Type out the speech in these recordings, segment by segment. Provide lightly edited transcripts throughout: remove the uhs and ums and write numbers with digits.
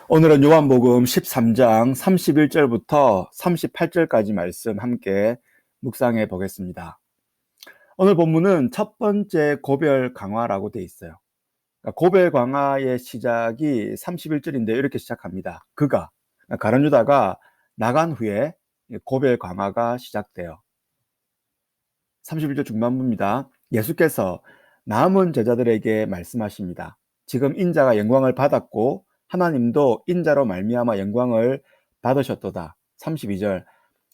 오늘은 요한복음 13장 31절부터 38절까지 말씀 함께 묵상해 보겠습니다. 오늘 본문은 첫 번째 고별 강화라고 되어 있어요. 그러니까 고별 강화의 시작이 31절인데 이렇게 시작합니다. 가룟 유다가 나간 후에 고별 강화가 시작돼요. 31절 중반부입니다. 예수께서 남은 제자들에게 말씀하십니다. 지금 인자가 영광을 받았고 하나님도 인자로 말미암아 영광을 받으셨도다. 32절.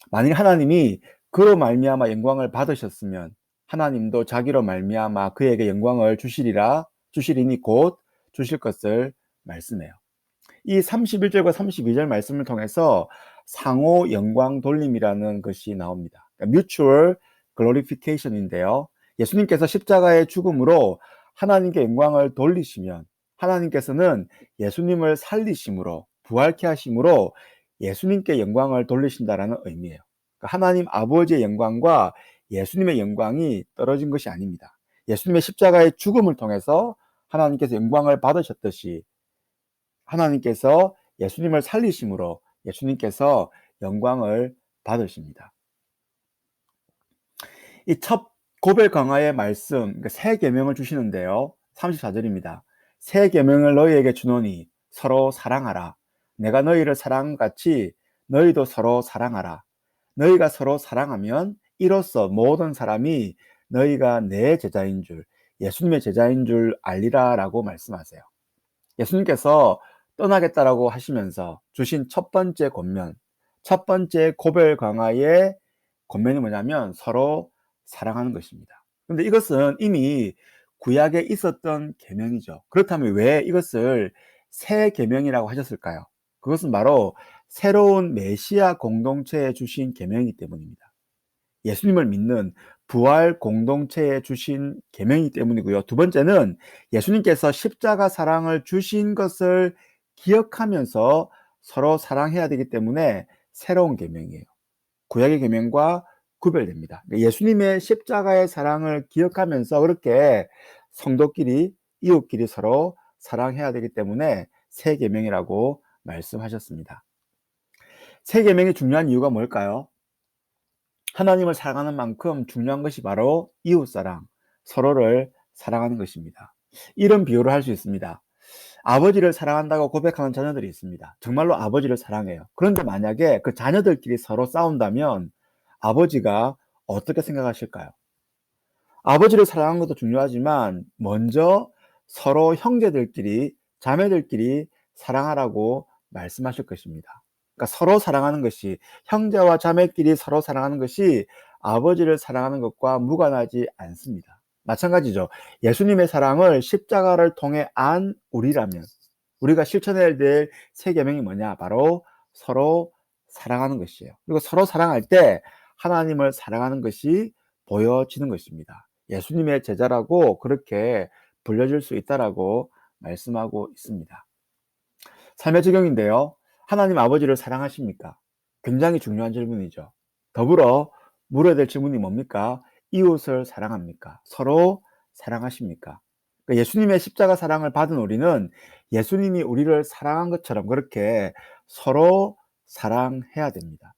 만일 하나님이 그로 말미암아 영광을 받으셨으면 하나님도 자기로 말미암아 그에게 영광을 주시리니 곧 주실 것을 말씀해요. 이 31절과 32절 말씀을 통해서 상호 영광 돌림이라는 것이 나옵니다. 그러니까 mutual glorification인데요. 예수님께서 십자가의 죽음으로 하나님께 영광을 돌리시면 하나님께서는 예수님을 살리심으로 부활케 하심으로 예수님께 영광을 돌리신다라는 의미예요. 그러니까 하나님 아버지의 영광과 예수님의 영광이 떨어진 것이 아닙니다. 예수님의 십자가의 죽음을 통해서 하나님께서 영광을 받으셨듯이 하나님께서 예수님을 살리심으로 예수님께서 영광을 받으십니다. 이 첫 고별 강화의 말씀, 새 계명을 주시는데요. 34절입니다. 새 계명을 너희에게 주노니 서로 사랑하라. 내가 너희를 사랑한 같이 너희도 서로 사랑하라. 너희가 서로 사랑하면 이로써 모든 사람이 너희가 내 제자인 줄, 예수님의 제자인 줄 알리라 라고 말씀하세요. 예수님께서 떠나겠다라고 하시면서 주신 첫 번째 권면, 첫 번째 고별 강화의 권면이 뭐냐면 서로 사랑하는 것입니다. 그런데 이것은 이미 구약에 있었던 계명이죠. 그렇다면 왜 이것을 새 계명이라고 하셨을까요? 그것은 바로 새로운 메시아 공동체에 주신 계명이기 때문입니다. 예수님을 믿는 부활 공동체에 주신 계명이기 때문이고요. 두 번째는 예수님께서 십자가 사랑을 주신 것을 기억하면서 서로 사랑해야 되기 때문에 새로운 계명이에요. 구약의 계명과 구별됩니다. 예수님의 십자가의 사랑을 기억하면서 그렇게 성도끼리 이웃끼리 서로 사랑해야 되기 때문에 새 계명이라고 말씀하셨습니다. 새 계명이 중요한 이유가 뭘까요? 하나님을 사랑하는 만큼 중요한 것이 바로 이웃사랑, 서로를 사랑하는 것입니다. 이런 비유를 할 수 있습니다. 아버지를 사랑한다고 고백하는 자녀들이 있습니다. 정말로 아버지를 사랑해요. 그런데 만약에 그 자녀들끼리 서로 싸운다면 아버지가 어떻게 생각하실까요? 아버지를 사랑하는 것도 중요하지만 먼저 서로 형제들끼리, 자매들끼리 사랑하라고 말씀하실 것입니다. 그러니까 서로 사랑하는 것이, 형제와 자매끼리 서로 사랑하는 것이 아버지를 사랑하는 것과 무관하지 않습니다. 마찬가지죠. 예수님의 사랑을 십자가를 통해 안 우리라면 우리가 실천해야 될 새 계명이 뭐냐? 바로 서로 사랑하는 것이에요. 그리고 서로 사랑할 때 하나님을 사랑하는 것이 보여지는 것입니다. 예수님의 제자라고 그렇게 불려질 수 있다라고 말씀하고 있습니다. 삶의 적용인데요. 하나님 아버지를 사랑하십니까? 굉장히 중요한 질문이죠. 더불어 물어야 될 질문이 뭡니까? 이웃을 사랑합니까? 서로 사랑하십니까? 그러니까 예수님의 십자가 사랑을 받은 우리는 예수님이 우리를 사랑한 것처럼 그렇게 서로 사랑해야 됩니다.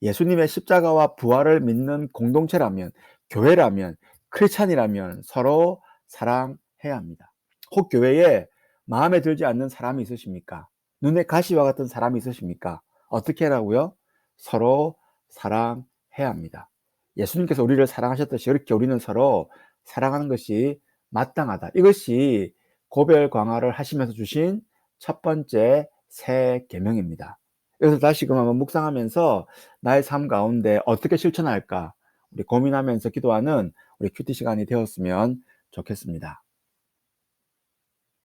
예수님의 십자가와 부활을 믿는 공동체라면, 교회라면, 크리스찬이라면 서로 사랑해야 합니다. 혹 교회에 마음에 들지 않는 사람이 있으십니까? 눈에 가시와 같은 사람이 있으십니까? 어떻게 하라고요? 서로 사랑해야 합니다. 예수님께서 우리를 사랑하셨듯이 이렇게 우리는 서로 사랑하는 것이 마땅하다. 이것이 고별 강화를 하시면서 주신 첫 번째 새 계명입니다. 그래서 다시금 한번 묵상하면서 나의 삶 가운데 어떻게 실천할까 우리 고민하면서 기도하는 우리 큐티 시간이 되었으면 좋겠습니다.